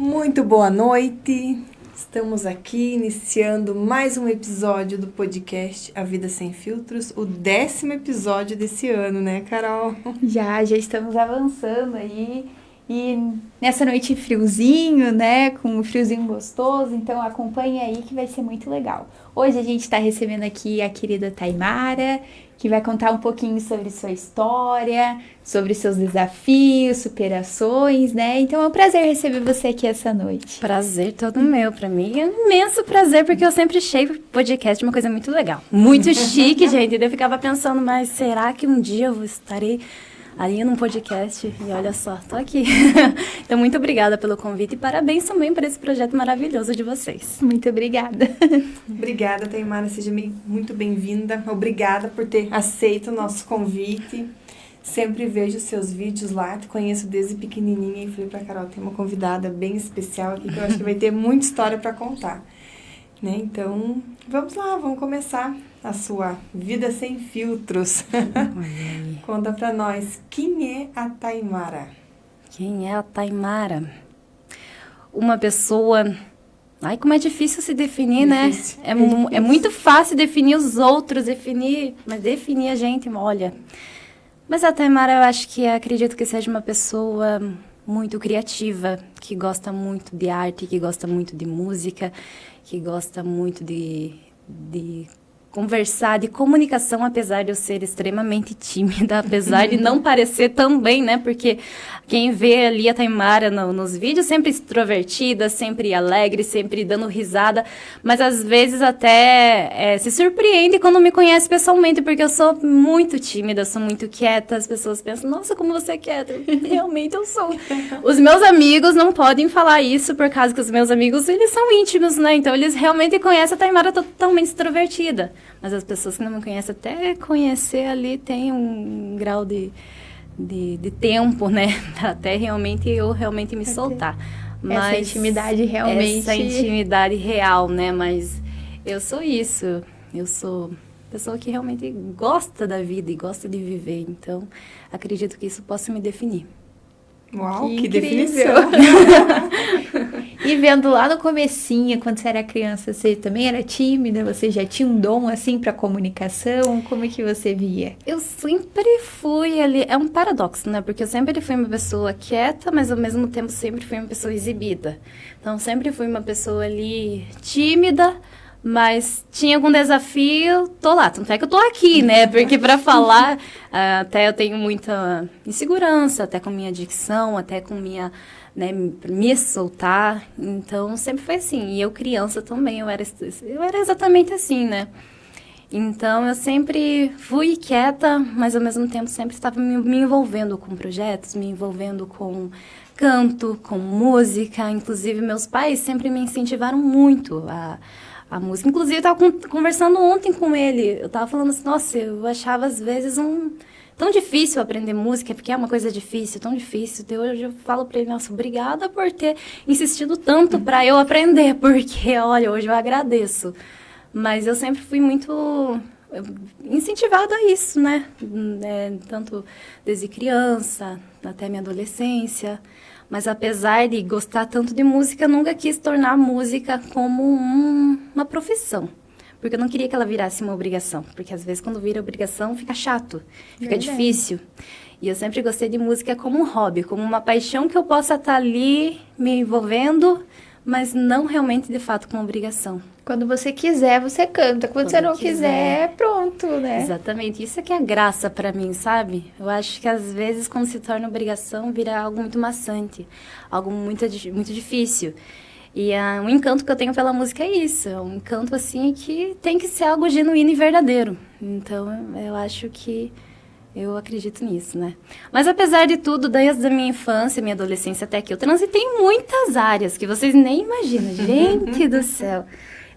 Muito boa noite, estamos aqui iniciando mais um episódio do podcast A Vida Sem Filtros, o 10º episódio desse ano, né, Carol? Já estamos avançando aí, e nessa noite friozinho, né, com um friozinho gostoso, então acompanhe aí que vai ser muito legal. Hoje a gente está recebendo aqui a querida Taimara, que vai contar um pouquinho sobre sua história, sobre seus desafios, superações, né? Então é um prazer receber você aqui essa noite. Prazer todo meu, pra mim é um imenso prazer, porque eu sempre achei podcast uma coisa muito legal. Muito chique, gente. Eu ficava pensando, mas será que um dia eu estarei ali num podcast? E olha só, tô aqui. Então, muito obrigada pelo convite e parabéns também por esse projeto maravilhoso de vocês. Muito obrigada. Obrigada, Taimara, seja muito bem-vinda. Obrigada por ter aceito o nosso convite. Sempre vejo seus vídeos lá, te conheço desde pequenininha e falei pra Carol, tem uma convidada bem especial aqui que eu acho que vai ter muita história para contar. Né? Então, vamos lá, vamos começar a sua vida sem filtros. Conta pra nós, quem é a Taimara? Quem é a Taimara? Uma pessoa... Ai, como é difícil se definir, Difícil. né? É muito fácil definir os outros, mas definir a gente, olha... Mas a Taimara, eu acho que acredito que seja uma pessoa muito criativa, que gosta muito de arte, que gosta muito de música, que gosta muito de conversar, de comunicação, apesar de eu ser extremamente tímida, apesar de não parecer também, né? Porque quem vê ali a Taimara nos vídeos, sempre extrovertida, sempre alegre, sempre dando risada, mas às vezes até se surpreende quando me conhece pessoalmente, porque eu sou muito tímida, sou muito quieta, as pessoas pensam, nossa, como você é quieta. Realmente eu sou. Os meus amigos não podem falar isso, por causa que os meus amigos, eles são íntimos, né? Então eles realmente conhecem a Taimara totalmente extrovertida. Mas as pessoas que não me conhecem, até conhecer ali, tem um grau de tempo, né? Até eu realmente me soltar. Mas essa intimidade realmente... Essa intimidade real, né? Mas eu sou isso. Eu sou pessoa que realmente gosta da vida e gosta de viver. Então, acredito que isso possa me definir. Uau, que definição! E vendo lá no comecinho, quando você era criança, você também era tímida? Você já tinha um dom, assim, para comunicação? Como é que você via? Eu sempre fui ali... É um paradoxo, né? Porque eu sempre fui uma pessoa quieta, mas ao mesmo tempo sempre fui uma pessoa exibida. Então, sempre fui uma pessoa ali tímida, mas tinha algum desafio, tô lá. Tanto é que eu tô aqui, né? Porque para falar, até eu tenho muita insegurança, até com minha dicção, até com minha... né, me soltar. Então, sempre foi assim. E eu, criança também, eu era exatamente assim, né? Então, eu sempre fui quieta, mas ao mesmo tempo sempre estava me envolvendo com projetos, me envolvendo com canto, com música. Inclusive, meus pais sempre me incentivaram muito a música. Inclusive, eu estava conversando ontem com ele. Eu estava falando assim, nossa, eu achava às vezes tão difícil aprender música, porque é uma coisa difícil, tão difícil. Então, hoje eu falo para ele, nossa, obrigada por ter insistido tanto para eu aprender, porque, olha, hoje eu agradeço. Mas eu sempre fui muito incentivada a isso, né? Tanto desde criança, até minha adolescência. Mas apesar de gostar tanto de música, eu nunca quis tornar a música como uma profissão. Porque eu não queria que ela virasse uma obrigação. Porque às vezes quando vira obrigação fica chato, fica difícil. E eu sempre gostei de música como um hobby, como uma paixão que eu possa estar ali me envolvendo, mas não realmente de fato como obrigação. Quando você quiser, você canta. Quando você não quiser, pronto, né? Exatamente. Isso é que é a graça pra mim, sabe? Eu acho que às vezes quando se torna obrigação, vira algo muito maçante, algo muito difícil. E o encanto que eu tenho pela música é isso. É um encanto, assim, que tem que ser algo genuíno e verdadeiro. Então, eu acho que eu acredito nisso, né? Mas, apesar de tudo, desde a minha infância, minha adolescência até aqui, eu transitei em muitas áreas que vocês nem imaginam. Gente do céu!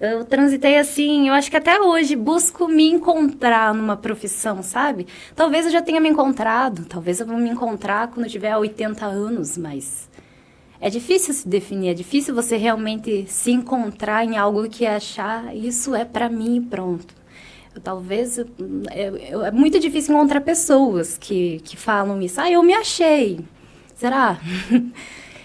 Eu transitei assim, eu acho que até hoje busco me encontrar numa profissão, sabe? Talvez eu já tenha me encontrado, talvez eu vou me encontrar quando eu tiver 80 anos, mas... É difícil se definir, é difícil você realmente se encontrar em algo que achar, isso é pra mim e pronto. É muito difícil encontrar pessoas que falam isso. Eu me achei. Será?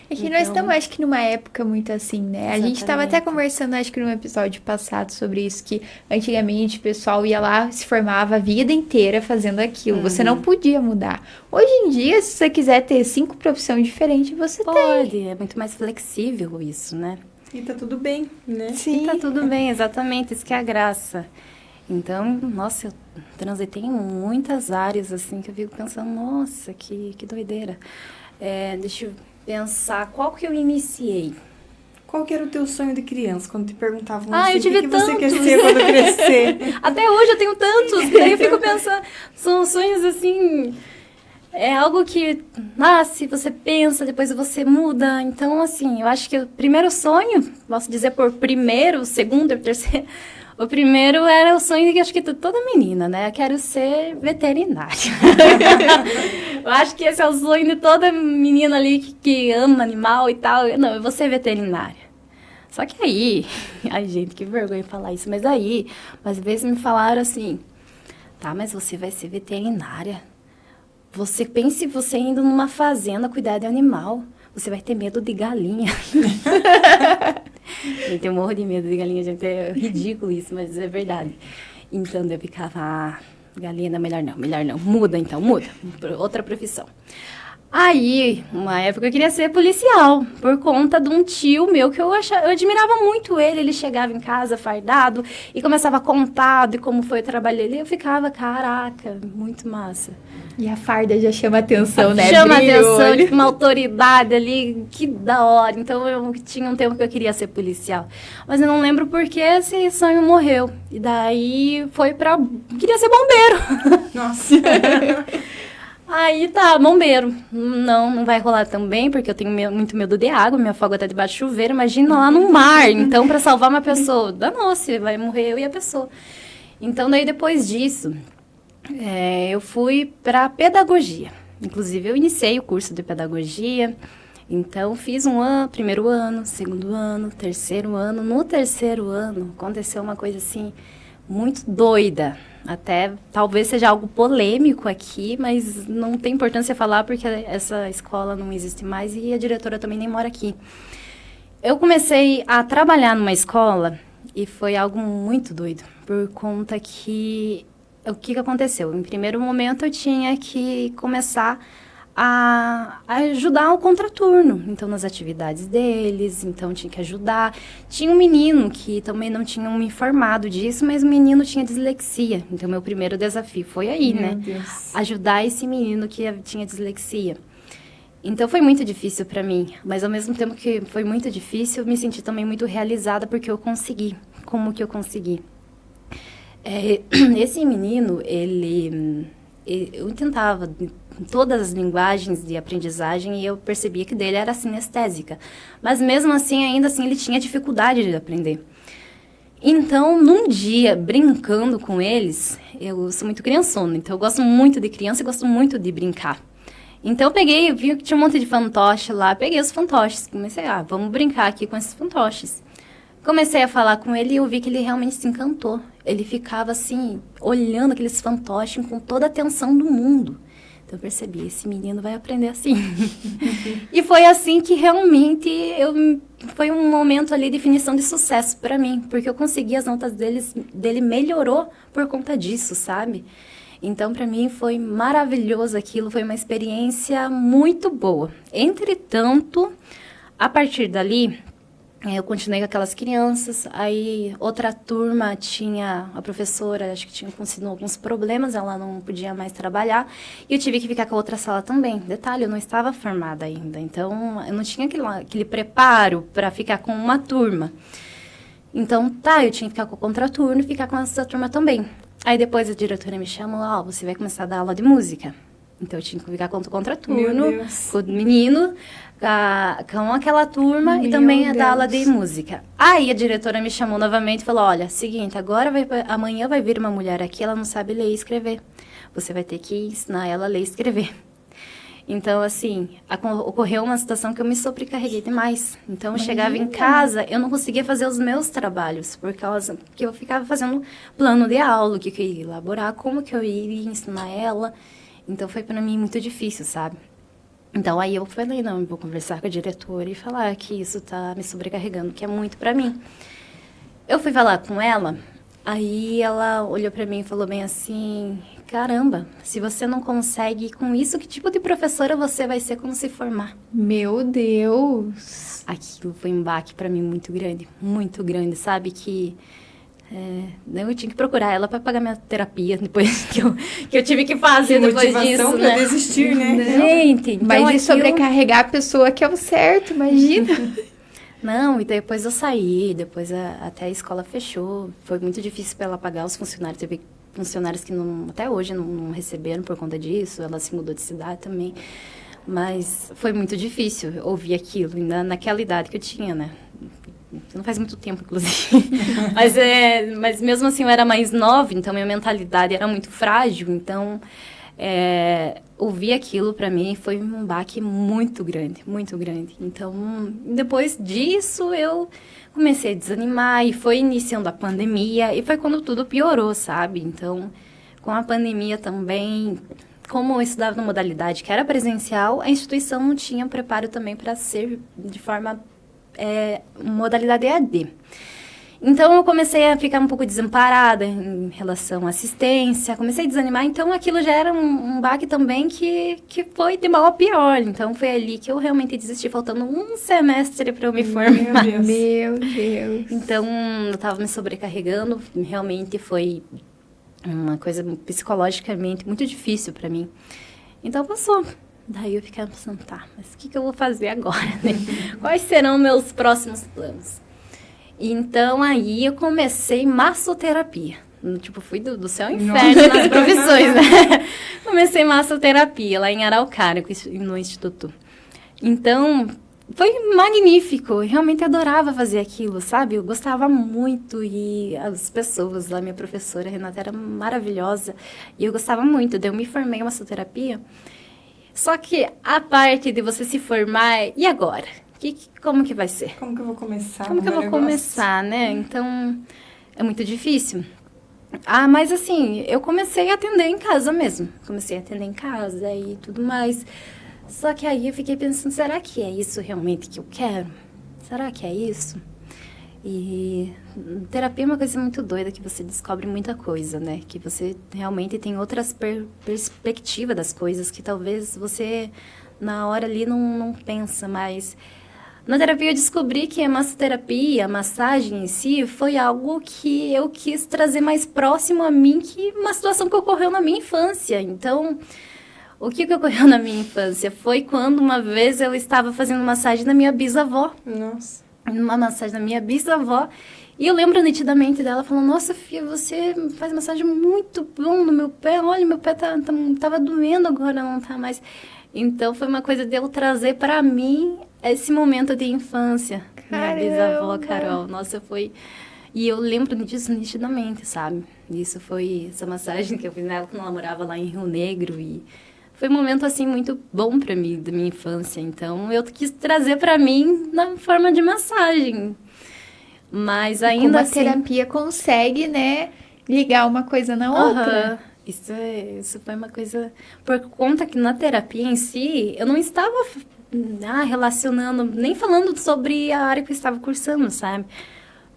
É que nós estamos, acho que, numa época muito assim, né? A gente estava até Exatamente. conversando, acho que num episódio passado sobre isso, que antigamente o pessoal ia lá, se formava a vida inteira fazendo aquilo. Você não podia mudar. Hoje em dia, se você quiser ter 5 profissões diferentes, você tem. Pode, é muito mais flexível isso, né? E tá tudo bem, né? Sim. E tá tudo bem, exatamente, isso que é a graça. Então, nossa, eu transitei em muitas áreas, assim, que eu fico pensando, nossa, que doideira. Deixa eu pensar, qual que eu iniciei? Qual que era o teu sonho de criança? Quando te perguntavam Ah, assim, eu tive o que você quer tantos. ser quando crescer? Até hoje eu tenho tantos, que daí eu fico pensando, são sonhos assim, é algo que nasce, você pensa, depois você muda. Então, assim, eu acho que o primeiro sonho, posso dizer por primeiro, segundo, terceiro, o primeiro era o sonho que acho que toda menina, né? Eu quero ser veterinária. Eu acho que esse é o sonho de toda menina ali que ama animal e tal. Não, eu vou ser veterinária. Só que aí, ai gente, que vergonha falar isso, mas aí, às vezes me falaram assim, tá, mas você vai ser veterinária. Você pense você indo numa fazenda cuidar de animal. Você vai ter medo de galinha. Gente, eu morro de medo de galinha, gente. É ridículo isso, mas é verdade. Então, eu ficava, galinha, não, melhor não. Muda então, muda. Outra profissão. Aí, uma época eu queria ser policial, por conta de um tio meu que eu admirava muito ele. Ele chegava em casa fardado e começava a contar de como foi o trabalho dele. E eu ficava, caraca, muito massa. E a farda já chama atenção, né? Chama Brilha o atenção, olho. tipo, uma autoridade ali, que da hora. Então, eu tinha um tempo que eu queria ser policial. Mas eu não lembro por que esse sonho morreu. E daí, queria ser bombeiro. Nossa. Aí, tá, bombeiro. Não vai rolar também, porque eu tenho muito medo de água, minha folga tá debaixo do chuveiro. Imagina lá no mar. Então, pra salvar uma pessoa, danou-se, vai morrer eu e a pessoa. Então, daí, depois disso... eu fui para pedagogia. Inclusive, eu iniciei o curso de pedagogia. Então, fiz primeiro ano, segundo ano, terceiro ano. No terceiro ano, aconteceu uma coisa assim, muito doida. Até, talvez seja algo polêmico aqui, mas não tem importância falar porque essa escola não existe mais e a diretora também nem mora aqui. Eu comecei a trabalhar numa escola e foi algo muito doido, por conta que... O que aconteceu? Em primeiro momento, eu tinha que começar a ajudar o contraturno. Então, nas atividades deles, então tinha que ajudar. Tinha um menino que também não tinha me informado disso, mas o menino tinha dislexia. Então, meu primeiro desafio foi aí, Meu né? Deus. Ajudar esse menino que tinha dislexia. Então, foi muito difícil para mim. Mas, ao mesmo tempo que foi muito difícil, eu me senti também muito realizada porque eu consegui. Como que eu consegui? Esse menino, eu tentava em todas as linguagens de aprendizagem e eu percebia que dele era sinestésica. Mas mesmo assim, ainda assim, ele tinha dificuldade de aprender. Então, num dia, brincando com eles, eu sou muito criançona, então eu gosto muito de criança e gosto muito de brincar. Então, eu vi que tinha um monte de fantoche lá, peguei os fantoches, comecei, vamos brincar aqui com esses fantoches. Comecei a falar com ele e eu vi que ele realmente se encantou. Ele ficava assim, olhando aqueles fantoches com toda a atenção do mundo. Então eu percebi, esse menino vai aprender assim. E foi assim que realmente foi um momento ali de definição de sucesso para mim. Porque eu consegui as notas dele melhorou por conta disso, sabe? Então para mim foi maravilhoso aquilo, foi uma experiência muito boa. Entretanto, a partir dali... eu continuei com aquelas crianças, aí outra turma tinha, a professora, acho que tinha conseguido alguns problemas, ela não podia mais trabalhar, e eu tive que ficar com a outra sala também. Detalhe, eu não estava formada ainda, então eu não tinha aquele preparo para ficar com uma turma. Então, eu tinha que ficar com o contraturno e ficar com essa turma também. Aí depois a diretora me chamou, você vai começar a dar aula de música. Então, eu tinha que ficar com o contraturno, com o menino, com aquela turma e também a dar aula de música. Aí, a diretora me chamou novamente e falou, olha, seguinte, amanhã vai vir uma mulher aqui, ela não sabe ler e escrever. Você vai ter que ensinar ela a ler e escrever. Então, assim, ocorreu uma situação que eu me sobrecarreguei demais. Então, eu chegava em casa, eu não conseguia fazer os meus trabalhos, por causa que eu ficava fazendo plano de aula, o que eu ia elaborar, como que eu iria ensinar ela. Então, foi para mim muito difícil, sabe? Então, aí eu falei, não, eu vou conversar com a diretora e falar que isso tá me sobrecarregando, que é muito pra mim. Eu fui falar com ela, aí ela olhou pra mim e falou bem assim, caramba, se você não consegue com isso, que tipo de professora você vai ser quando se formar? Meu Deus! Aquilo foi um baque pra mim muito grande, sabe? Que eu tinha que procurar ela pra pagar minha terapia depois que eu tive que fazer depois motivação disso, pra né? desistir, né? Gente, então Mas e aquilo... sobrecarregar a pessoa que é o certo, imagina. Não, e depois eu saí, depois até a escola fechou. Foi muito difícil para ela pagar os funcionários. Teve funcionários que até hoje não receberam por conta disso. Ela se mudou de cidade também. Mas foi muito difícil ouvir aquilo, ainda naquela idade que eu tinha, né? Não faz muito tempo, inclusive. Mas mesmo assim eu era mais nova, então minha mentalidade era muito frágil. Então, ouvir aquilo para mim foi um baque muito grande, muito grande. Então, depois disso eu comecei a desanimar e foi iniciando a pandemia e foi quando tudo piorou, sabe? Então, com a pandemia também, como eu estudava na modalidade que era presencial, a instituição não tinha preparo também para ser de forma modalidade EAD. Então, eu comecei a ficar um pouco desamparada em relação à assistência, comecei a desanimar, então aquilo já era um baque também que foi de mal a pior. Então, foi ali que eu realmente desisti, faltando um semestre para eu me formar. Meu Deus. Então, eu estava me sobrecarregando, realmente foi uma coisa psicologicamente muito difícil para mim. Então, passou. Daí eu ficava pensando, tá, mas o que eu vou fazer agora, né? Quais serão meus próximos planos? Então, aí eu comecei massoterapia. Tipo, fui do céu ao inferno nas profissões, né? Comecei massoterapia lá em Araucária, no Instituto. Então, foi magnífico. Eu realmente adorava fazer aquilo, sabe? Eu gostava muito e as pessoas lá, minha professora, a Renata, era maravilhosa. E eu gostava muito. Daí eu me formei em massoterapia. Só que a parte de você se formar, e agora? Como que vai ser? Como que eu vou começar? Como que eu vou começar, né? Então, é muito difícil. Mas assim, eu comecei a atender em casa mesmo. Comecei a atender em casa e tudo mais. Só que aí eu fiquei pensando, será que é isso realmente que eu quero? Será que é isso? E terapia é uma coisa muito doida, que você descobre muita coisa, né? Que você realmente tem outras perspectivas das coisas que talvez você, na hora ali, não pensa, mas... Na terapia eu descobri que a massoterapia, a massagem em si, foi algo que eu quis trazer mais próximo a mim, que uma situação que ocorreu na minha infância. Então, o que ocorreu na minha infância foi quando uma vez eu estava fazendo massagem na minha bisavó. Nossa. Uma massagem na minha bisavó. E eu lembro nitidamente dela falando, nossa, filha, você faz massagem muito bom no meu pé. Olha, meu pé tava doendo, agora não tá mais. Então, foi uma coisa de eu trazer para mim esse momento de infância. Caramba. Minha bisavó, Carol. Nossa, foi... E eu lembro disso nitidamente, sabe? Isso foi essa massagem que eu fiz nela quando ela morava lá em Rio Negro. E foi um momento, assim, muito bom para mim, da minha infância. Então, eu quis trazer para mim na forma de massagem. Mas ainda Como a assim... terapia consegue, né, ligar uma coisa na outra. Isso foi uma coisa... Por conta que na terapia em si, eu não estava relacionando, nem falando sobre a área que eu estava cursando, sabe?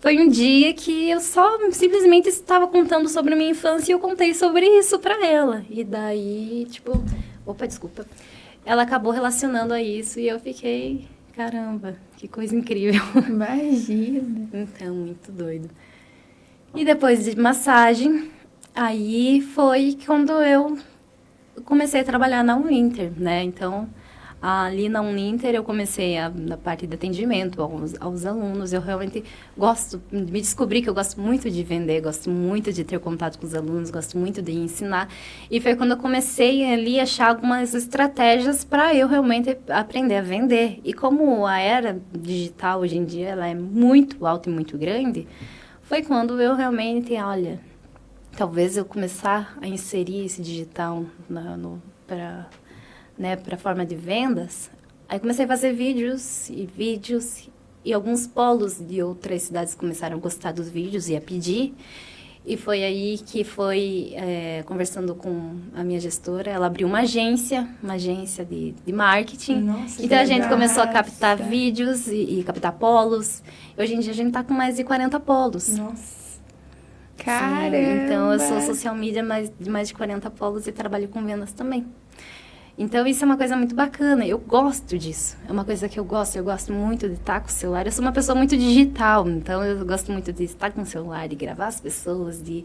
Foi um dia que eu só simplesmente estava contando sobre a minha infância e eu contei sobre isso pra ela. E daí, tipo... Opa, desculpa. Ela acabou relacionando a isso e eu fiquei... Caramba, que coisa incrível. Imagina. Então, muito doido. E depois de massagem, aí foi quando eu comecei a trabalhar na Uninter, né? Então, ali na Uninter eu comecei na parte de atendimento aos alunos. Eu realmente me descobri que eu gosto muito de vender, gosto muito de ter contato com os alunos, gosto muito de ensinar. E foi quando eu comecei ali a achar algumas estratégias para eu realmente aprender a vender. E como a era digital hoje em dia ela é muito alta e muito grande, foi quando eu realmente, olha, talvez eu começar a inserir esse digital para a forma de vendas. Aí comecei a fazer vídeos, e alguns polos de outras cidades começaram a gostar dos vídeos e a pedir. E foi aí que conversando com a minha gestora, ela abriu uma agência de marketing. Nossa, Então que a gente legal. começou a captar vídeos e captar polos. Hoje em dia a gente tá com mais de 40 polos. Nossa. Caramba! Sim, então eu sou social media de mais de 40 polos e trabalho com vendas também. Então isso é uma coisa muito bacana, eu gosto disso. É uma coisa que eu gosto muito de estar com o celular. Eu sou uma pessoa muito digital, então eu gosto muito de estar com o celular, de gravar as pessoas, de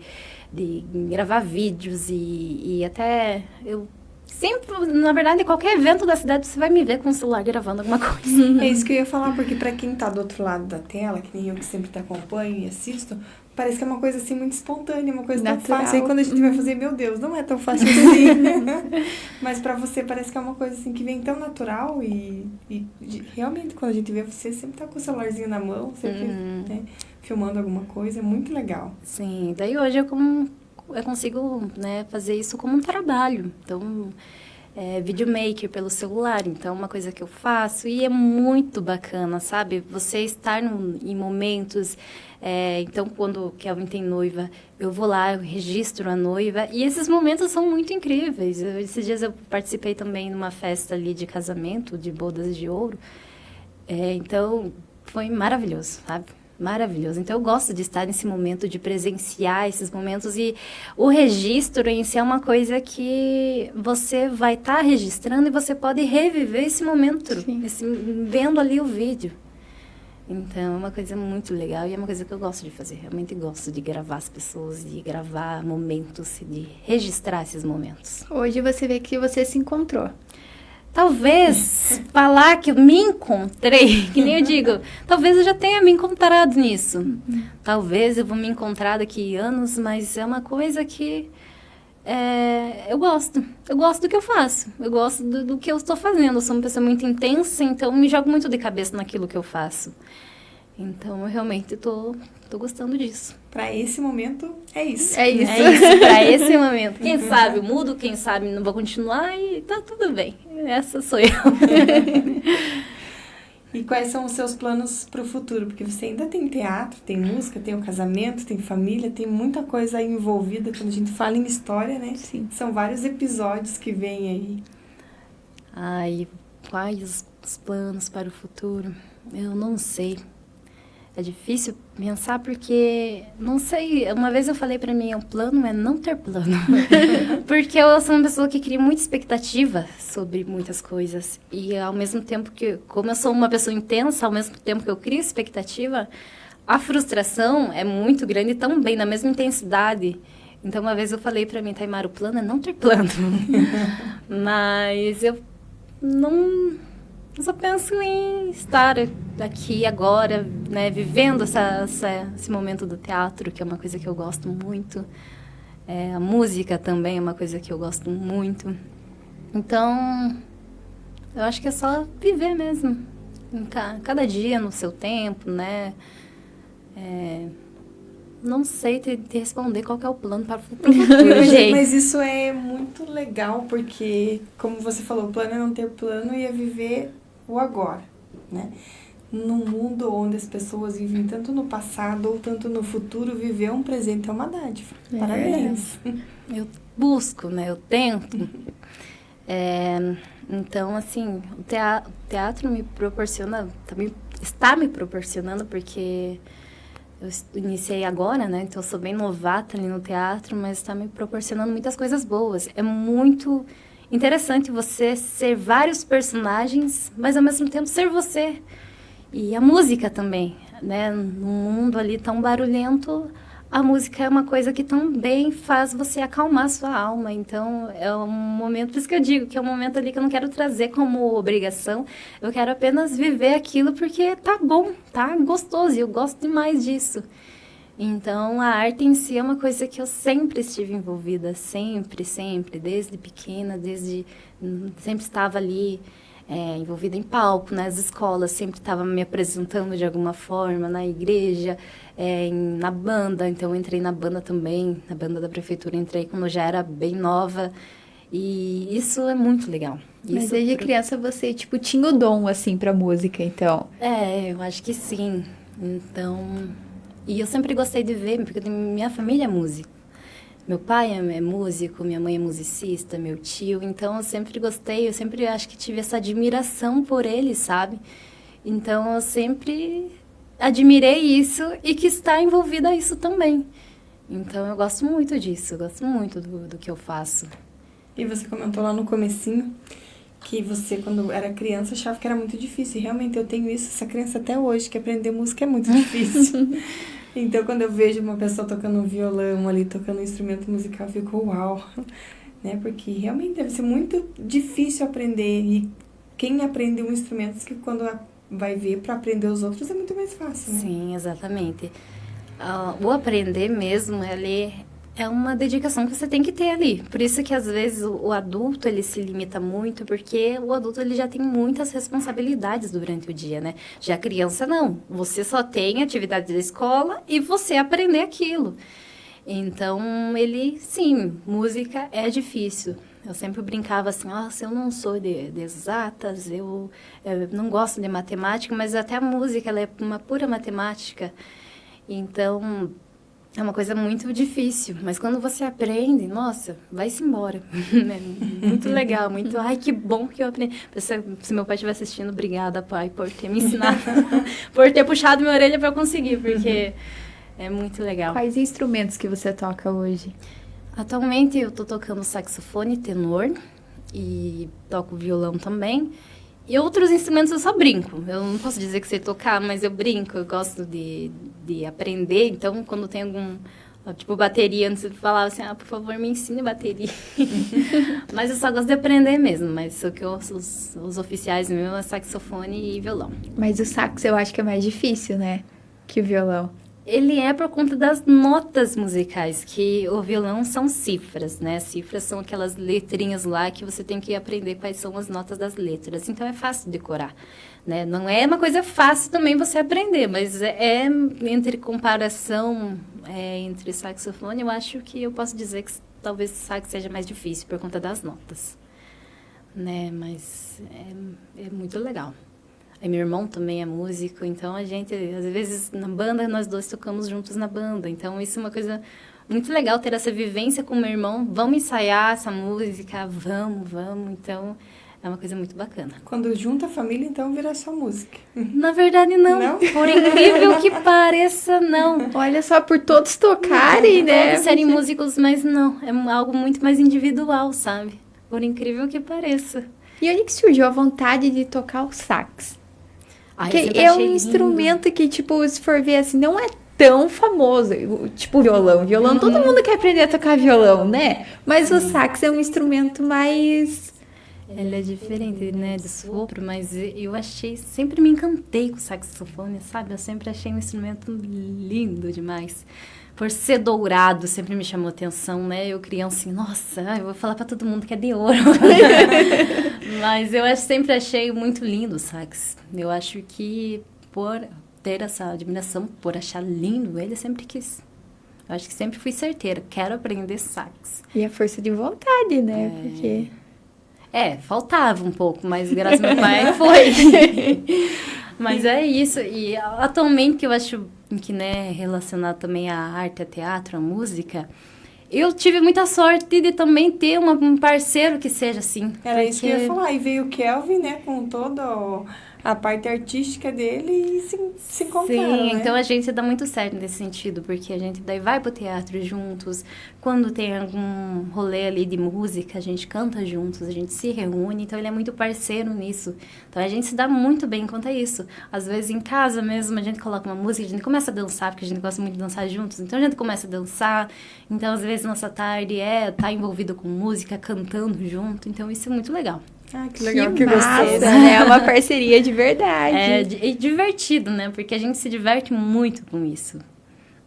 gravar vídeos e até eu sempre, na verdade, qualquer evento da cidade você vai me ver com o celular gravando alguma coisa. É isso que eu ia falar, porque pra quem tá do outro lado da tela, que nem eu que sempre te acompanho e assisto, parece que é uma coisa assim muito espontânea, uma coisa Natural. tão fácil. Aí quando a gente vai fazer, meu Deus, não é tão fácil assim. Mas pra você parece que é uma coisa assim que vem tão natural realmente quando a gente vê você sempre tá com o celularzinho na mão, sempre né, filmando alguma coisa, é muito legal. Sim, daí hoje eu consigo, né, fazer isso como um trabalho. Então, videomaker pelo celular, então é uma coisa que eu faço e é muito bacana, sabe? Você estar em momentos, então quando o Kelvin tem noiva, eu vou lá, eu registro a noiva e esses momentos são muito incríveis. Esses dias eu participei também numa festa ali de casamento, de bodas de ouro, então foi maravilhoso, sabe? Maravilhoso. Então, eu gosto de estar nesse momento, de presenciar esses momentos. E o registro em si é uma coisa que você vai estar registrando e você pode reviver esse momento, vendo ali o vídeo. Então, é uma coisa muito legal e é uma coisa que eu gosto de fazer. Realmente gosto de gravar as pessoas, de gravar momentos, de registrar esses momentos. Hoje você vê que você se encontrou. Talvez falar que eu me encontrei, que nem eu digo, talvez eu já tenha me encontrado nisso. Talvez eu vou me encontrar daqui a anos, mas é uma coisa que eu gosto. Eu gosto do que eu faço. Eu gosto do que eu estou fazendo. Eu sou uma pessoa muito intensa, então me jogo muito de cabeça naquilo que eu faço. Então, eu realmente tô gostando disso. Pra esse momento, é isso. É isso. É isso, pra esse momento. Quem sabe eu mudo, quem sabe não vou continuar e tá tudo bem. Essa sou eu. E quais são os seus planos pro futuro? Porque você ainda tem teatro, tem música, tem o casamento, tem família, tem muita coisa aí envolvida quando a gente fala em história, né? Sim. São vários episódios que vêm aí. Ai, quais os planos para o futuro? Eu não sei. É difícil pensar porque, não sei, uma vez eu falei pra mim, o plano é não ter plano. Porque eu sou uma pessoa que cria muita expectativa sobre muitas coisas. E ao mesmo tempo que, como eu sou uma pessoa intensa, ao mesmo tempo que eu crio expectativa, a frustração é muito grande também, na mesma intensidade. Então, uma vez eu falei pra mim, Taimara, o plano é não ter plano. Mas eu não... Eu só penso em estar aqui agora, né, vivendo esse momento do teatro, que é uma coisa que eu gosto muito. A música também é uma coisa que eu gosto muito. Então, eu acho que é só viver mesmo. Cada dia no seu tempo, né? Não sei te responder qual que é o plano para o futuro, gente. Mas isso é muito legal, porque, como você falou, o plano é não ter plano e é viver o agora, né? Num mundo onde as pessoas vivem tanto no passado ou tanto no futuro, viver um presente é uma dádiva. Parabéns. Eu busco, né? Eu tento. Então, assim, o teatro me proporciona, está me proporcionando, porque eu iniciei agora, né? Então, eu sou bem novata ali no teatro, mas está me proporcionando muitas coisas boas. É muito interessante você ser vários personagens, mas ao mesmo tempo ser você. E a música também, né? Num mundo ali tão barulhento, a música é uma coisa que também faz você acalmar sua alma. Então, é um momento, por isso que eu digo que é um momento ali que eu não quero trazer como obrigação. Eu quero apenas viver aquilo porque tá bom, tá gostoso, e eu gosto demais disso. Então, a arte em si é uma coisa que eu sempre estive envolvida, sempre, desde pequena, sempre estava ali envolvida em palco, nas escolas, sempre estava me apresentando de alguma forma, na igreja, na banda. Então, eu entrei na banda também, na banda da prefeitura, entrei quando eu já era bem nova, e isso é muito legal. Mas desde criança você, tipo, tinha o dom, assim, pra música, então? Eu acho que sim. Então... E eu sempre gostei de ver, porque minha família é música. Meu pai é músico, minha mãe é musicista, meu tio. Então, eu sempre gostei, eu sempre acho que tive essa admiração por eles, sabe? Então, eu sempre admirei isso e quis estar envolvida a isso também. Então, eu gosto muito disso, eu gosto muito do que eu faço. E você comentou lá no comecinho que você, quando era criança, achava que era muito difícil. E realmente eu tenho isso, essa crença até hoje, que aprender música é muito difícil. Então, quando eu vejo uma pessoa tocando um violão ali, tocando um instrumento musical, eu fico, uau! Né? Porque realmente deve ser muito difícil aprender. E quem aprende um instrumento, que quando vai ver para aprender os outros, é muito mais fácil, né? Sim, exatamente. O aprender mesmo, ele é uma dedicação que você tem que ter ali. Por isso que, às vezes, o adulto, ele se limita muito, porque o adulto, ele já tem muitas responsabilidades durante o dia, né? Já a criança, não. Você só tem atividade da escola e você aprender aquilo. Então, sim, música é difícil. Eu sempre brincava assim, eu não sou de exatas, eu não gosto de matemática, mas até a música, ela é uma pura matemática. Então, é uma coisa muito difícil, mas quando você aprende, nossa, vai-se embora. É muito legal, muito... Ai, que bom que eu aprendi. Se meu pai estiver assistindo, obrigada, pai, por ter me ensinado, por ter puxado minha orelha para eu conseguir, porque é muito legal. Quais instrumentos que você toca hoje? Atualmente, eu tô tocando saxofone tenor e toco violão também. E outros instrumentos eu só brinco. Eu não posso dizer que sei tocar, mas eu brinco. Eu gosto de aprender. Então, quando tem algum... Tipo, bateria, antes eu falava assim, por favor, me ensine bateria. Mas eu só gosto de aprender mesmo. Mas o que os oficiais mesmo é saxofone e violão. Mas o sax eu acho que é mais difícil, né? Que o violão. Ele é por conta das notas musicais, que o violão são cifras, né? Cifras são aquelas letrinhas lá que você tem que aprender quais são as notas das letras. Então, é fácil decorar, né? Não é uma coisa fácil também você aprender, mas entre comparação entre saxofone, eu acho que eu posso dizer que talvez o sax seja mais difícil por conta das notas, né? Mas é muito legal. Aí meu irmão também é músico, então a gente, às vezes, na banda, nós dois tocamos juntos na banda. Então, isso é uma coisa muito legal, ter essa vivência com meu irmão. Vamos ensaiar essa música, vamos. Então, é uma coisa muito bacana. Quando junta a família, então, vira só música. Na verdade, não. Por incrível que pareça, não. Olha só, por todos tocarem, né? Todos serem músicos, mas não. É algo muito mais individual, sabe? Por incrível que pareça. E onde que surgiu a vontade de tocar o sax? Porque é um instrumento que, tipo, se for ver assim, não é tão famoso. Tipo, violão. Violão, todo mundo quer aprender a tocar violão, né? Mas o sax é um instrumento mais... Ele é diferente, né, de sopro, mas eu sempre me encantei com o saxofone, sabe? Eu sempre achei um instrumento lindo demais. Por ser dourado, sempre me chamou atenção, né? Eu criança assim, nossa, eu vou falar pra todo mundo que é de ouro. Mas eu sempre achei muito lindo o sax. Eu acho que por ter essa admiração, por achar lindo, ele sempre quis. Eu acho que sempre fui certeira, quero aprender sax. E a força de vontade, né? Porque... faltava um pouco, mas graças ao meu pai foi. Mas é isso. E atualmente, que eu acho que, né, relacionado também à arte, a teatro, à música, eu tive muita sorte de também ter um parceiro que seja assim. Era isso que eu ia falar. E veio o Kelvin, né, com toda a parte artística dele e se encontraram, Sim, né? então a gente dá muito certo nesse sentido, porque a gente daí vai pro teatro juntos, quando tem algum rolê ali de música, a gente canta juntos, a gente se reúne, então ele é muito parceiro nisso. Então a gente se dá muito bem quanto a isso. Às vezes em casa mesmo a gente coloca uma música, a gente começa a dançar, porque a gente gosta muito de dançar juntos, então a gente começa a dançar, então às vezes nossa tarde tá envolvido com música, cantando junto, então isso é muito legal. Ah, que legal, que massa, gostoso. né? É uma parceria de verdade. É divertido, né? Porque a gente se diverte muito com isso,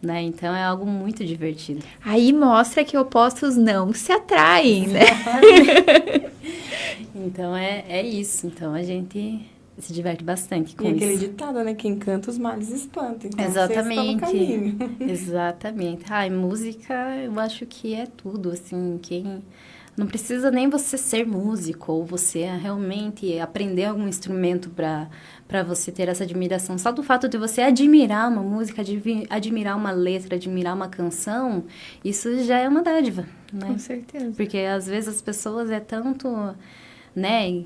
né? Então, é algo muito divertido. Aí mostra que opostos não se atraem, né? Então, é isso. Então, a gente se diverte bastante com E isso. aquele ditado, né? Quem canta os males espanta. Então, Exatamente. Você está no caminho. Exatamente. Música, eu acho que é tudo, assim. Não precisa nem você ser músico ou você realmente aprender algum instrumento para você ter essa admiração. Só do fato de você admirar uma música, admirar uma letra, admirar uma canção, isso já é uma dádiva, né? Com certeza. Porque às vezes as pessoas tanto, né,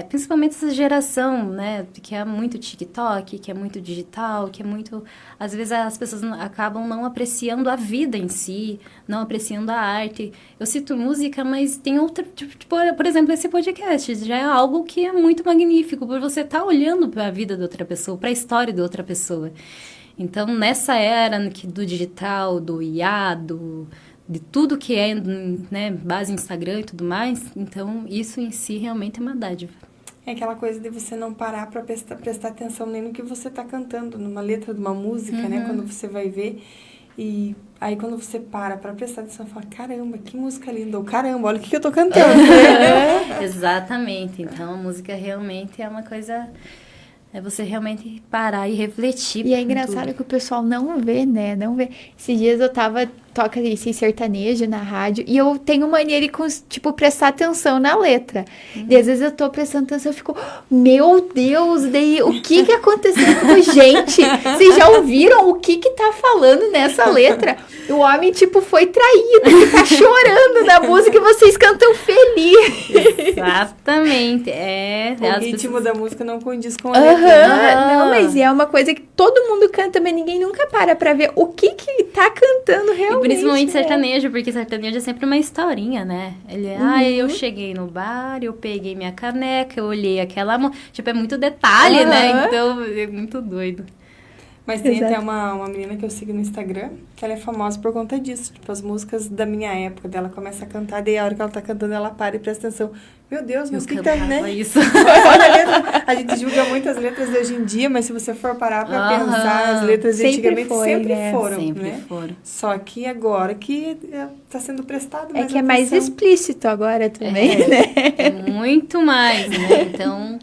principalmente essa geração, né, que é muito TikTok, que é muito digital, que é muito... Às vezes as pessoas acabam não apreciando a vida em si, não apreciando a arte. Eu cito música, mas tem outra... Tipo, por exemplo, esse podcast já é algo que é muito magnífico, por você estar olhando para a vida de outra pessoa, para a história de outra pessoa. Então, nessa era do digital, do IA, de tudo que é, né, base Instagram e tudo mais, então isso em si realmente é uma dádiva. É aquela coisa de você não parar para prestar atenção nem no que você está cantando, numa letra de uma música, né? Quando você vai ver. E aí quando você para prestar atenção, fala, caramba, que música linda. Ou caramba, olha o que eu tô cantando. Exatamente. Então a música realmente é uma coisa... É você realmente parar e refletir. E é engraçado que o pessoal não vê, né? Não vê. Esses dias eu toca esse sertanejo na rádio, e eu tenho mania de, tipo, prestar atenção na letra. E às vezes eu tô prestando atenção e fico, meu Deus, daí o que aconteceu com gente? Vocês já ouviram o que tá falando nessa letra? O homem, tipo, foi traído, ele tá chorando na música e vocês cantam feliz. Exatamente. O ritmo da música não condiz com a letra. Não, mas é uma coisa que todo mundo canta, mas ninguém nunca para pra ver o que tá cantando realmente. E principalmente sertanejo, porque sertanejo é sempre uma historinha, né? Eu cheguei no bar, eu peguei minha caneca, eu olhei aquela mão. Tipo, é muito detalhe, né? Então, é muito doido. Mas tem até uma menina que eu sigo no Instagram, que ela é famosa por conta disso. Tipo, as músicas da minha época, dela começa a cantar, daí a hora que ela tá cantando, ela para e presta atenção. Meu Deus, mas o que tá, né? Isso. Olha a letra. A gente julga muito as letras de hoje em dia, mas se você for parar pra pensar, as letras de antigamente sempre foram, sempre né? foram. Só que agora que tá sendo prestado mais que é mais explícito agora também, né? É muito mais, né? Então,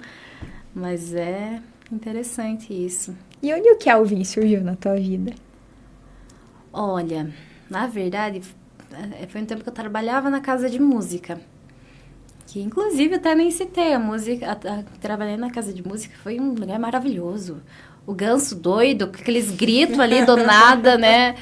mas é interessante isso. E onde o Kelvin surgiu na tua vida? Olha, na verdade, foi um tempo que eu trabalhava na casa de música. Que, inclusive, até nem citei a música. Trabalhei na casa de música, foi um lugar maravilhoso. O Ganso doido, com aqueles gritos ali do nada, né?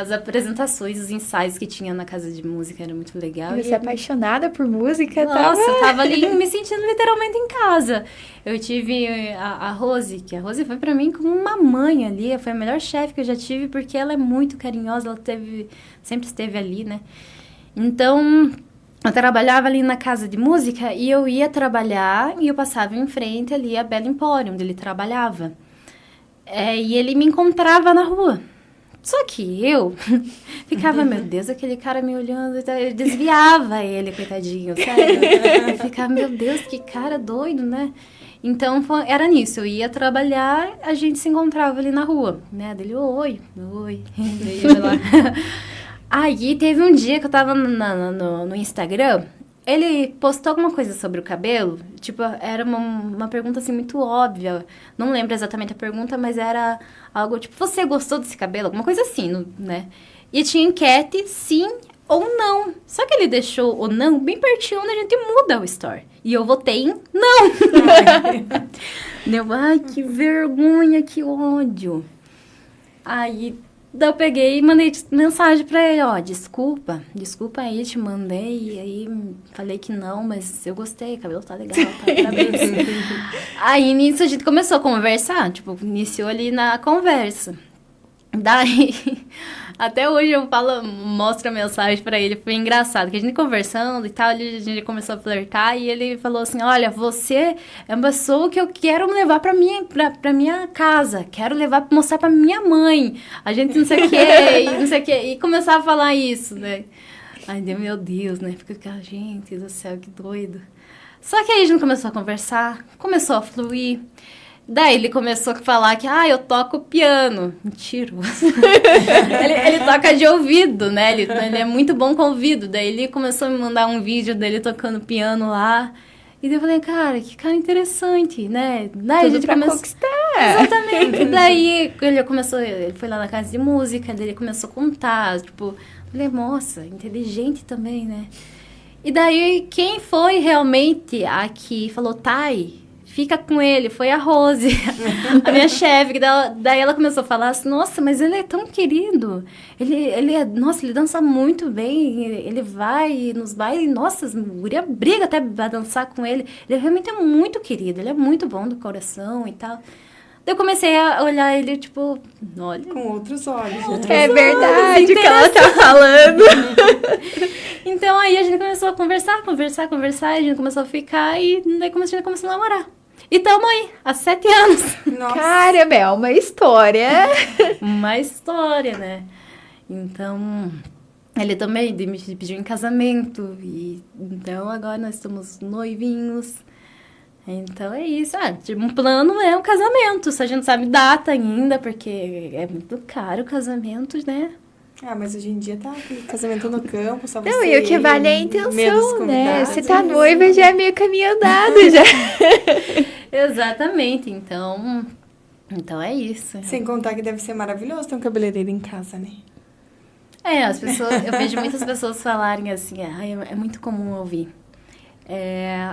As apresentações, os ensaios que tinha na casa de música, era muito legal. E você é apaixonada por música? Nossa, eu tava ali me sentindo literalmente em casa. Eu tive a Rose, que a Rose foi pra mim como uma mãe ali. Foi a melhor chefe que eu já tive, porque ela é muito carinhosa, ela sempre esteve ali, né? Então, eu trabalhava ali na casa de música e eu ia trabalhar e eu passava em frente ali a Bela Empório, onde ele trabalhava. E ele me encontrava na rua. Só que eu ficava, meu Deus, aquele cara me olhando, eu desviava ele, coitadinho, sabe? Eu ficava, meu Deus, que cara doido, né? Então, era nisso, eu ia trabalhar, a gente se encontrava ali na rua, né? Dele, oi, daí eu ia lá. Aí, teve um dia que eu tava no Instagram, ele postou alguma coisa sobre o cabelo, tipo, era uma pergunta, assim, muito óbvia. Não lembro exatamente a pergunta, mas era algo, tipo, você gostou desse cabelo? Alguma coisa assim, né? E tinha enquete, sim ou não. Só que ele deixou o não bem pertinho onde a gente muda o story. E eu votei em não. Ai, que vergonha, que ódio. Aí... Daí eu peguei e mandei mensagem pra ele, desculpa aí, te mandei, e aí falei que não, mas eu gostei, o cabelo tá legal, tá, parabéns. Aí nisso a gente começou a conversar, tipo, iniciou ali na conversa. Daí, até hoje eu mostro a mensagem pra ele, foi engraçado, que a gente conversando e tal, a gente começou a flertar e ele falou assim, olha, você é uma pessoa que eu quero levar pra minha casa, quero mostrar pra minha mãe, a gente não sei o que, e começava a falar isso, né? Ai, meu Deus, né? Fica, gente do céu, que doido. Só que aí a gente começou a conversar, começou a fluir. Daí ele começou a falar que, eu toco piano. Mentiroso. ele toca de ouvido, né? Ele é muito bom com ouvido. Daí ele começou a me mandar um vídeo dele tocando piano lá. E daí eu falei, cara, que cara interessante, né? Daí Tudo pra conquistar. Exatamente. E daí ele foi lá na casa de música, daí ele começou a contar, tipo, falei, nossa, inteligente também, né? E daí quem foi realmente a que falou, Thay, fica com ele, foi a Rose, a minha chefe. Daí ela começou a falar assim, nossa, mas ele é tão querido. Nossa, ele dança muito bem, ele vai nos bailes, nossa, as guria briga até pra dançar com ele. Ele realmente é muito querido, ele é muito bom do coração e tal. Daí eu comecei a olhar ele, tipo, olha... Com outros olhos. É verdade o que ela tá falando. Então aí a gente começou a conversar, a gente começou a ficar e daí a gente começou a namorar. E tamo aí, há 7 anos. Nossa. Caramba, é uma história. Uma história, né? Então, ele também me pediu em casamento. E então agora nós estamos noivinhos. Então é isso. Um plano é um casamento. Só a gente sabe data ainda, porque é muito caro o casamento, né? Mas hoje em dia tá aquele casamento no campo, só você. Não, e o que vale é a menos intenção, né? convidados. Você tá noiva, já é meio caminho andado, já. Exatamente. Então é isso. Sem contar que deve ser maravilhoso ter um cabeleireiro em casa, né? As pessoas, eu vejo muitas pessoas falarem assim, é muito comum ouvir.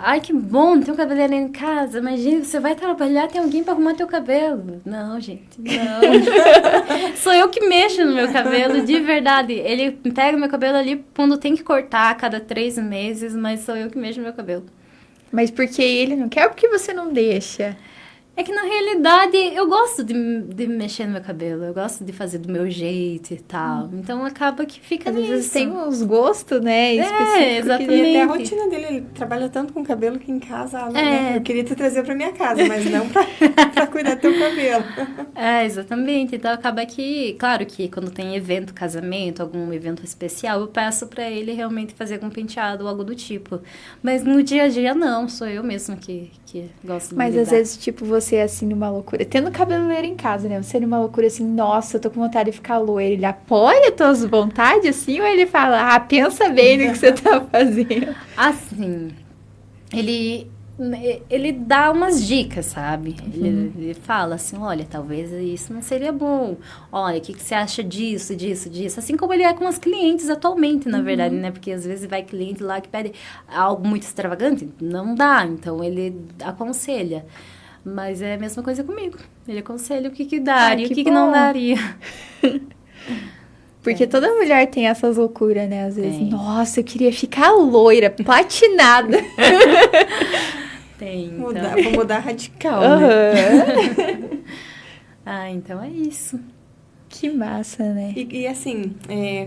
Ai, que bom, tem um cabeleireiro em casa. Imagina, você vai trabalhar, tem alguém pra arrumar teu cabelo. Não, gente, não. Sou eu que mexo no meu cabelo, de verdade. Ele pega meu cabelo ali quando tem que cortar a cada 3 meses, mas sou eu que mexo no meu cabelo. Mas porque ele não quer ou porque você não deixa? É que, na realidade, eu gosto de mexer no meu cabelo. Eu gosto de fazer do meu jeito e tal. Então, acaba que fica Às nisso. vezes tem uns gostos, né? Específicos. Exatamente. E até a rotina dele, ele trabalha tanto com cabelo que em casa, né? Eu queria te trazer pra minha casa, mas não pra cuidar do teu cabelo. Exatamente. Então, acaba que, claro que quando tem evento, casamento, algum evento especial, eu peço pra ele realmente fazer algum penteado ou algo do tipo. Mas no dia a dia, não. Sou eu mesma que gosto de Mas lidar. às vezes, tipo, você assim numa loucura. Tendo cabeleireiro em casa, né? Você numa loucura assim, nossa, eu tô com vontade de ficar loira. Ele apoia as tuas vontades, assim? Ou ele fala, pensa bem no que você tá fazendo? Assim, ele dá umas dicas, sabe? Ele fala assim, olha, talvez isso não seria bom. Olha, o que você acha disso? Assim como ele é com as clientes atualmente, na verdade, né? Porque às vezes vai cliente lá que pede algo muito extravagante, não dá. Então, ele aconselha. Mas é a mesma coisa comigo. Ele aconselha o que daria e o que não daria. Porque toda mulher tem essas loucuras, né? Às vezes, Tem. nossa, eu queria ficar loira, platinada. Tem, então. Vou mudar radical, né? Então é isso. Que massa, né? E assim,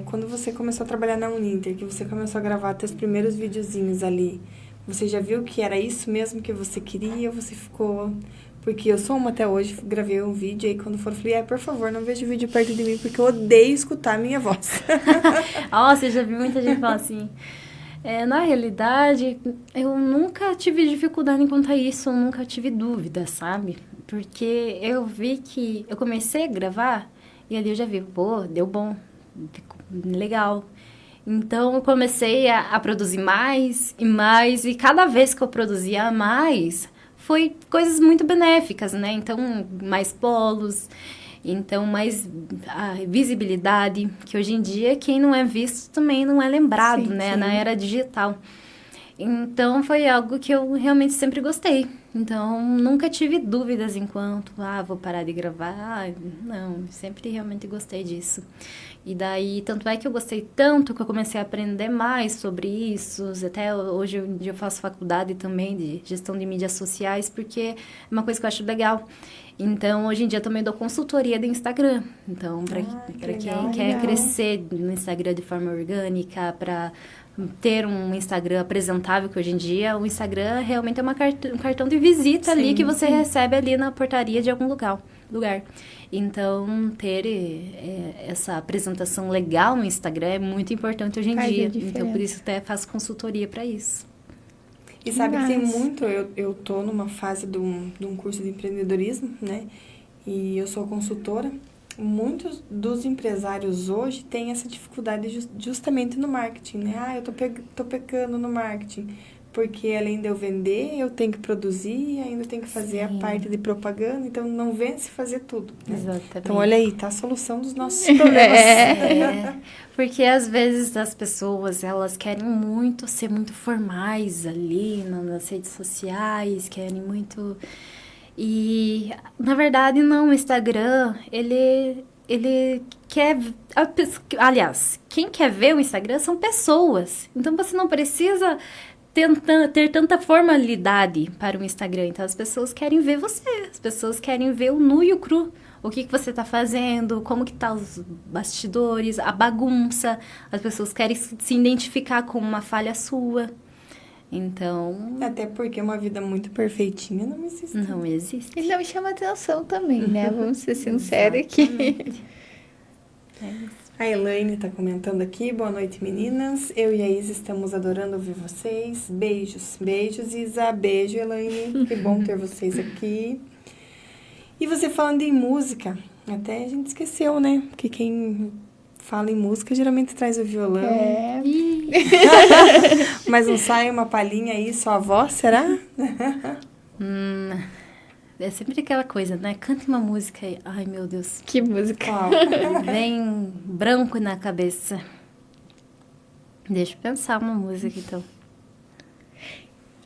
quando você começou a trabalhar na Uninter, que você começou a gravar teus primeiros videozinhos ali, você já viu que era isso mesmo que você queria? Ou você ficou... Porque eu sou uma até hoje, gravei um vídeo, aí quando for, eu falei, por favor, não veja o vídeo perto de mim, porque eu odeio escutar a minha voz. Nossa, eu já vi muita gente falar assim... na realidade, eu nunca tive dificuldade em contar isso, eu nunca tive dúvida, sabe? Porque eu vi que... Eu comecei a gravar, e ali eu já vi, deu bom, ficou legal. Então, eu comecei a produzir mais, e cada vez que eu produzia mais, foi coisas muito benéficas, né? Então, mais polos, então mais visibilidade, que hoje em dia, quem não é visto também não é lembrado, Sim, né? sim. Na era digital. Então, foi algo que eu realmente sempre gostei. Então, nunca tive dúvidas enquanto, vou parar de gravar. Não, sempre realmente gostei disso. E daí, tanto é que eu gostei tanto que eu comecei a aprender mais sobre isso. Até hoje eu faço faculdade também de gestão de mídias sociais, porque é uma coisa que eu acho legal. Então, hoje em dia, eu também dou consultoria de Instagram. Então, para quem quer crescer no Instagram de forma orgânica, para ter um Instagram apresentável, que hoje em dia o Instagram realmente é um cartão de visita ali que você recebe ali na portaria de algum lugar. Então, ter essa apresentação legal no Instagram é muito importante hoje em dia. Então, por isso até faço consultoria para isso. E sabe que tem muito... Eu tô numa fase de um curso de empreendedorismo, né? E eu sou consultora. Muitos dos empresários hoje têm essa dificuldade justamente no marketing, né? Eu tô pecando no marketing. porque além de eu vender, eu tenho que produzir, ainda tenho que fazer a parte de propaganda, então não vence fazer tudo, né? Exatamente. Então olha aí, tá a solução dos nossos problemas. Porque às vezes as pessoas, elas querem muito ser muito formais ali nas redes sociais, querem muito... E, na verdade, não, o Instagram, ele quer... Aliás, quem quer ver o Instagram são pessoas. Então, você não precisa ter tanta formalidade para o Instagram. Então, as pessoas querem ver você. As pessoas querem ver o nu e o cru. O que você está fazendo, como que tá os bastidores, a bagunça. As pessoas querem se identificar com uma falha sua. Então... Até porque uma vida muito perfeitinha não existe. Não existe. E não chama atenção também, né? Vamos ser sinceros aqui. A Elaine está comentando aqui, boa noite meninas, eu e a Isa estamos adorando ouvir vocês, beijos, Isa, beijo Elaine, que bom ter vocês aqui. E você falando em música, até a gente esqueceu, né, porque quem fala em música geralmente traz o violão. Mas não sai uma palhinha aí, só a voz, será? É sempre aquela coisa, né? Cante uma música aí. Ai, meu Deus. Que música. Vem branco na cabeça. Deixa eu pensar uma música, então.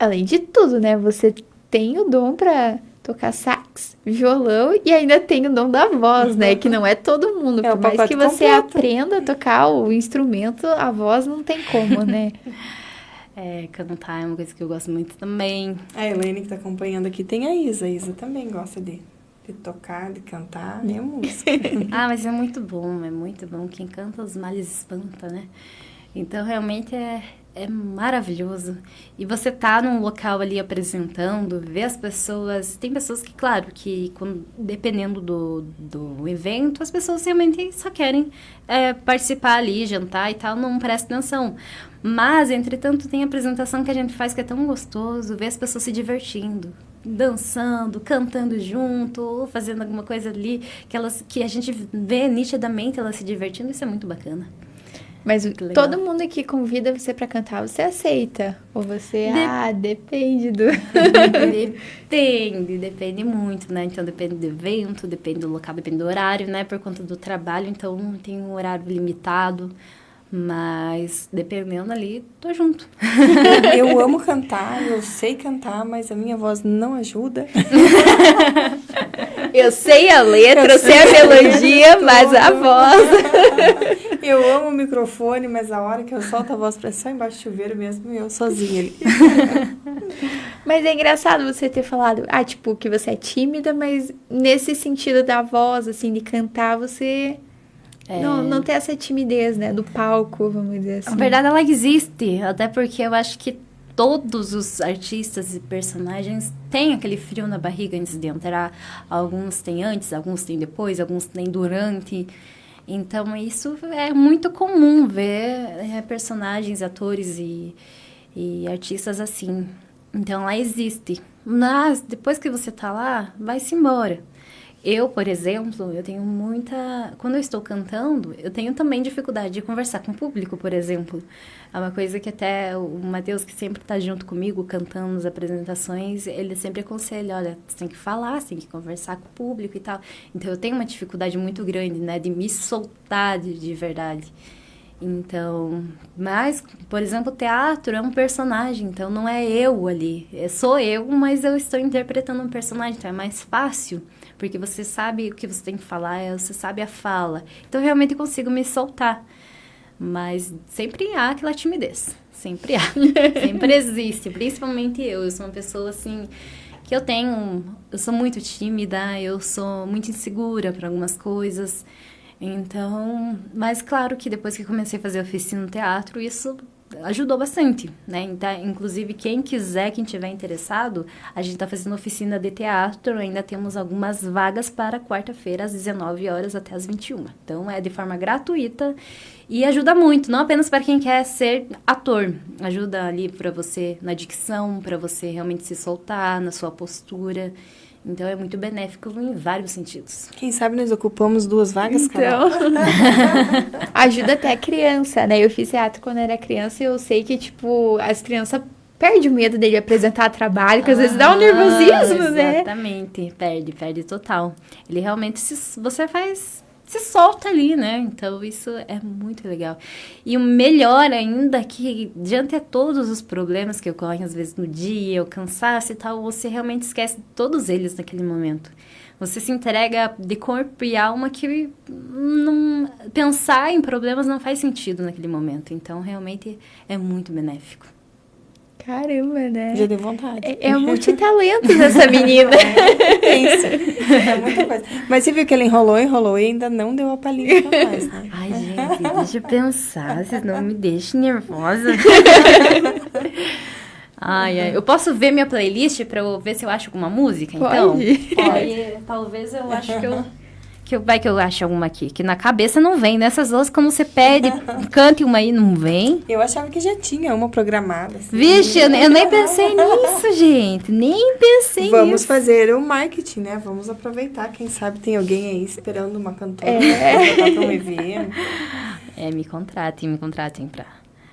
Além de tudo, né? Você tem o dom pra tocar sax, violão e ainda tem o dom da voz, né? Que não é todo mundo. Por mais que você aprenda a tocar o instrumento, a voz não tem como, né? Cantar é uma coisa que eu gosto muito também. A Elaine que tá acompanhando aqui tem a Isa. A Isa também gosta de tocar, de cantar, nem a música. Mas é muito bom, é muito bom. Quem canta os males espanta, né? Então, realmente é maravilhoso. E você tá num local ali apresentando, ver as pessoas... Tem pessoas que, claro, que dependendo do evento, as pessoas realmente só querem participar ali, jantar e tal, não prestam atenção. Mas, entretanto, tem apresentação que a gente faz que é tão gostoso, ver as pessoas se divertindo, dançando, cantando junto, ou fazendo alguma coisa ali que a gente vê nitidamente elas se divertindo, isso é muito bacana. Mas todo mundo que convida você pra cantar, você aceita? Ou você, depende do... Depende muito, né? Então, depende do evento, depende do local, depende do horário, né? Por conta do trabalho, então tem um horário limitado. Mas, dependendo ali, tô junto. Eu amo cantar, eu sei cantar, mas a minha voz não ajuda. Eu sei a letra, eu sei a melodia, mas a voz... Eu amo o microfone, mas a hora que eu solto a voz pra só embaixo do chuveiro mesmo, eu sozinha ali. Mas é engraçado você ter falado, tipo, que você é tímida, mas nesse sentido da voz, assim, de cantar, você... Não tem essa timidez, né? Do palco, vamos dizer assim. Na verdade, ela existe. Até porque eu acho que todos os artistas e personagens têm aquele frio na barriga antes de entrar. Alguns têm antes, alguns têm depois, alguns têm durante. Então, isso é muito comum ver personagens, atores e artistas assim. Então, ela existe. Mas, depois que você tá lá, vai-se embora. Eu, por exemplo, eu tenho muita... Quando eu estou cantando, eu tenho também dificuldade de conversar com o público, por exemplo. É uma coisa que até o Matheus, que sempre está junto comigo, cantando nas apresentações, ele sempre aconselha, olha, você tem que falar, você tem que conversar com o público e tal. Então, eu tenho uma dificuldade muito grande, né, de me soltar de verdade. Então, mas, por exemplo, o teatro é um personagem, então não é eu ali. Sou eu, mas eu estou interpretando um personagem, então é mais fácil, porque você sabe o que você tem que falar, você sabe a fala. Então, eu realmente consigo me soltar. Mas sempre há aquela timidez, sempre há, sempre existe, principalmente eu sou uma pessoa assim... que eu sou muito tímida, eu sou muito insegura para algumas coisas. Então, mas claro que depois que comecei a fazer oficina no teatro, isso ajudou bastante, né? Então, inclusive, quem tiver interessado, a gente está fazendo oficina de teatro, ainda temos algumas vagas para quarta-feira, às 19 horas até às 21. Então, é de forma gratuita e ajuda muito, não apenas para quem quer ser ator. Ajuda ali para você na dicção, para você realmente se soltar na sua postura. Então, é muito benéfico em vários sentidos. Quem sabe nós ocupamos 2 vagas, Carol? Ajuda até a criança, né? Eu fiz teatro quando era criança e eu sei que, tipo, as crianças perde o medo dele apresentar trabalho, que às vezes dá um nervosismo, né? Exatamente, perde total. Ele realmente, se solta ali, né? Então, isso é muito legal. E o melhor ainda é que, diante de todos os problemas que ocorrem, às vezes, no dia, o cansaço e tal, você realmente esquece de todos eles naquele momento. Você se entrega de corpo e alma que pensar em problemas não faz sentido naquele momento. Então, realmente, é muito benéfico. Caramba, né? Já deu vontade. É multitalentos essa menina. É muita coisa. Mas você viu que ele enrolou e ainda não deu a palhinha pra mais, né? Ai, gente, deixa eu pensar, vocês não me deixem nervosa. Ai, eu posso ver minha playlist pra eu ver se eu acho alguma música, então? Pode. Aí, talvez eu acho vai que eu acho alguma aqui, que na cabeça não vem, nessas outras, quando você pede, cante uma aí, não vem. Eu achava que já tinha uma programada. Assim. Vixe, eu nem pensei nisso, gente, nem pensei nisso. Vamos fazer o marketing, né? Vamos aproveitar, quem sabe tem alguém aí esperando uma cantora pra um evento. Me contratem pra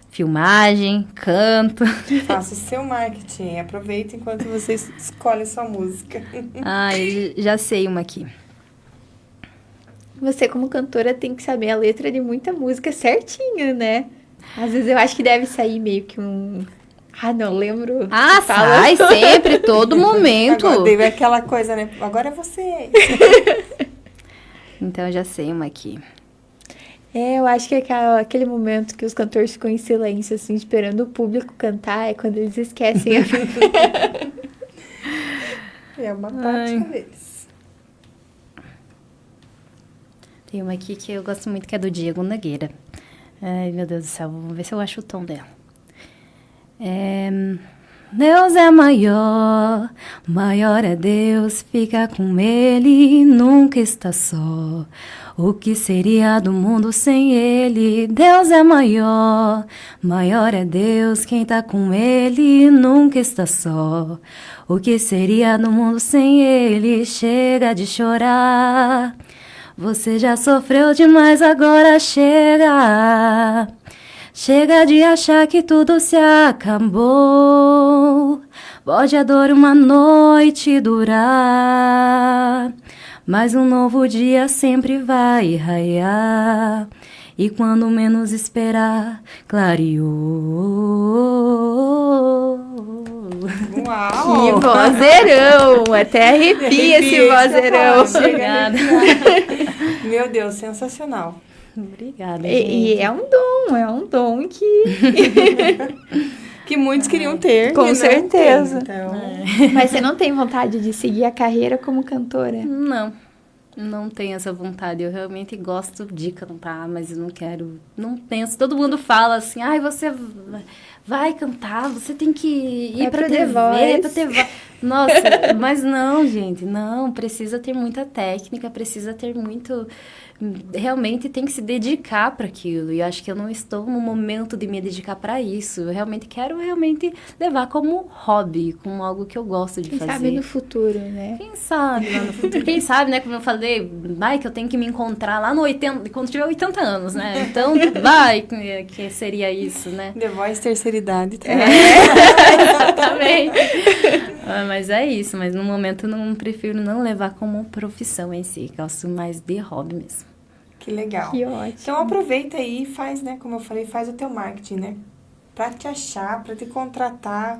filmagem, canto. Faça o seu marketing, aproveita enquanto você escolhe sua música. Ai, já sei uma aqui. Você, como cantora, tem que saber a letra de muita música certinho, né? Às vezes eu acho que deve sair meio que um... não lembro. Sai sempre, todo momento. Agora teve aquela coisa, né? Agora é você. Então, eu já sei uma aqui. Eu acho que aquele momento que os cantores ficam em silêncio, assim, esperando o público cantar, é quando eles esquecem a É uma tática deles. Tem uma aqui que eu gosto muito, que é do Diego Nogueira. Ai, meu Deus do céu, vamos ver se eu acho o tom dela. Deus é maior, maior é Deus, fica com Ele, nunca está só. O que seria do mundo sem Ele? Deus é maior, maior é Deus, quem tá com Ele nunca está só. O que seria do mundo sem Ele? Chega de chorar. Você já sofreu demais, agora chega. Chega de achar que tudo se acabou. Pode a dor uma noite durar, mas um novo dia sempre vai raiar. E quando menos esperar, clareou. Uau! Que vozeirão! Até arrepia esse vozeirão. Obrigada. Meu Deus, sensacional. Obrigada, E é um dom que... Que muitos queriam ter. Com e não certeza. tem, então... Mas você não tem vontade de seguir a carreira como cantora? Não tenho essa vontade. Eu realmente gosto de cantar, mas eu não quero... Não penso. Todo mundo fala assim, você vai cantar, você tem que ir pra TV, pra TV. Nossa, mas não, gente, não. Precisa ter muita técnica, precisa ter muito... Realmente tem que se dedicar para aquilo. E eu acho que eu não estou no momento de me dedicar para isso. Eu realmente quero levar como hobby, como algo que eu gosto de fazer. Quem sabe no futuro, né? Quem sabe lá no futuro? Quem sabe, né? Como eu falei, que eu tenho que me encontrar lá no 80, quando tiver 80 anos, né? Então, que seria isso, né? The Voice terceira idade. Tá? Exatamente. Mas é isso. Mas no momento eu não prefiro não levar como profissão em si. Gosto mais de hobby mesmo. Que legal. Que ótimo. Então aproveita aí e faz, né? Como eu falei, faz o teu marketing, né? Pra te achar, pra te contratar,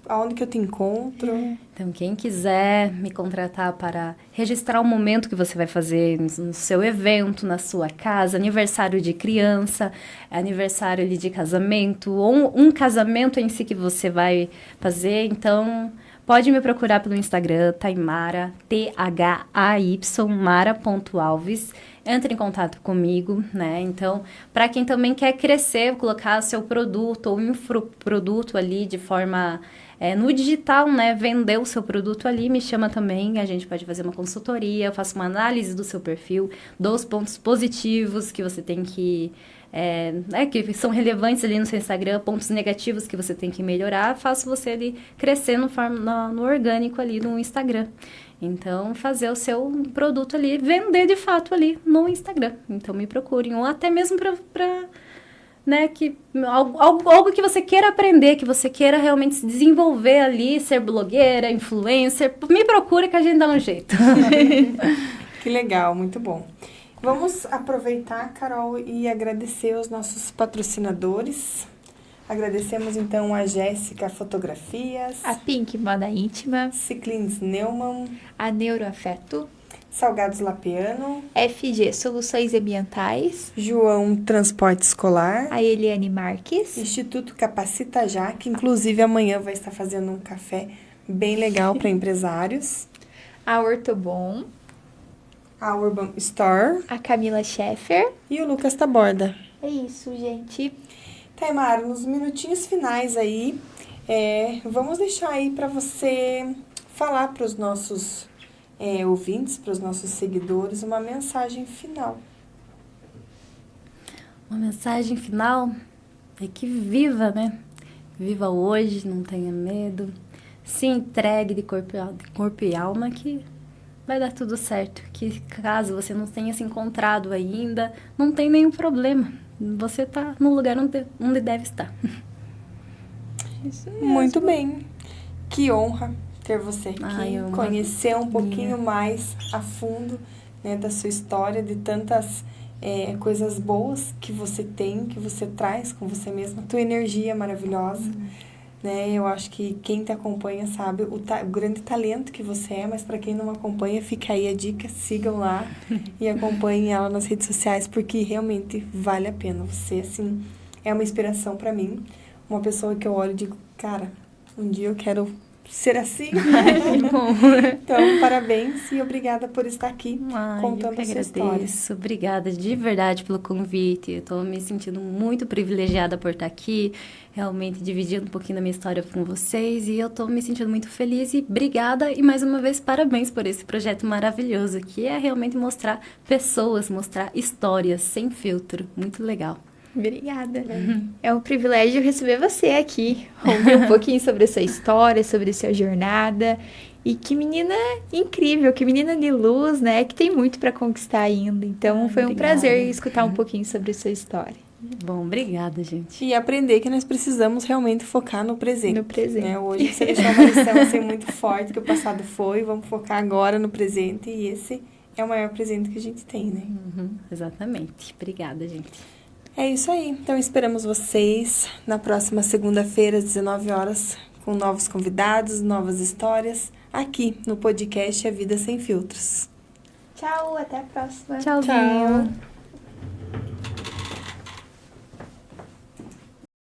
aonde que eu te encontro. Então, quem quiser me contratar para registrar o momento que você vai fazer no seu evento, na sua casa, aniversário de criança, aniversário de casamento, ou um casamento em si que você vai fazer, então... Pode me procurar pelo Instagram, Taimara, THAY, mara.alves. Entre em contato comigo, né? Então, para quem também quer crescer, colocar seu produto ou infoproduto ali de forma no digital, né? Vender o seu produto ali, me chama também. A gente pode fazer uma consultoria, eu faço uma análise do seu perfil, dos pontos positivos que você tem que... que são relevantes ali no seu Instagram, pontos negativos que você tem que melhorar, faço você ali crescer no orgânico ali no Instagram. Então, fazer o seu produto ali, vender de fato ali no Instagram. Então, me procurem, ou até mesmo né, que algo que você queira aprender, que você queira realmente se desenvolver ali, ser blogueira, influencer, me procura que a gente dá um jeito. Que legal, muito bom. Vamos aproveitar, Carol, e agradecer aos nossos patrocinadores. Agradecemos, então, a Jéssica Fotografias, A Pink Moda Íntima, Ciclins Neumann, a Neuroafeto, Salgados Lapiano, FG Soluções Ambientais, João Transporte Escolar, a Eliane Marques, Instituto Capacita Já, que inclusive amanhã vai estar fazendo um café bem legal para empresários, a Ortobon, a Urban Store a Camila Scheffer. e o Lucas Taborda. É isso, gente. Taimara, nos minutinhos finais aí, vamos deixar aí para você falar para os nossos ouvintes, para os nossos seguidores, uma mensagem final. Uma mensagem final é que viva, né? Viva hoje, não tenha medo. Se entregue de corpo e alma que vai dar tudo certo. Que caso você não tenha se encontrado ainda, não tem nenhum problema. Você tá no lugar onde deve estar. Isso mesmo. Muito bem. Que honra ter você aqui, Ai, eu conhecer um pouquinho minha. mais a fundo, né, da sua história, de tantas coisas boas que você tem, que você traz com você mesma, tua energia maravilhosa, né? Eu acho que quem te acompanha sabe o grande talento que você é, mas para quem não acompanha, fica aí a dica, sigam lá e acompanhem ela nas redes sociais, porque realmente vale a pena. Você, assim, é uma inspiração para mim, uma pessoa que eu olho e digo, cara, um dia eu quero ser assim. Então, parabéns e obrigada por estar aqui contando a sua história. Obrigada de verdade pelo convite. Eu tô me sentindo muito privilegiada por estar aqui, realmente dividindo um pouquinho da minha história com vocês, e eu tô me sentindo muito feliz e obrigada, e mais uma vez parabéns por esse projeto maravilhoso, que é realmente mostrar pessoas, mostrar histórias sem filtro. Muito legal. Obrigada. É um privilégio receber você aqui, ouvir um pouquinho sobre a sua história, sobre a sua jornada. E que menina incrível, que menina de luz, né? Que tem muito para conquistar ainda. Então, foi um obrigada. prazer escutar um pouquinho sobre a sua história. Bom, obrigada, gente. E aprender que nós precisamos realmente focar no presente. No presente. Né? Hoje você deixou uma lição assim, muito forte, que o passado foi, vamos focar agora no presente, e esse é o maior presente que a gente tem, né? Exatamente. Obrigada, gente. É isso aí. Então, esperamos vocês na próxima segunda-feira, às 19 horas, com novos convidados, novas histórias, aqui no podcast A Vida Sem Filtros. Tchau, até a próxima. Tchauzinho. Tchau.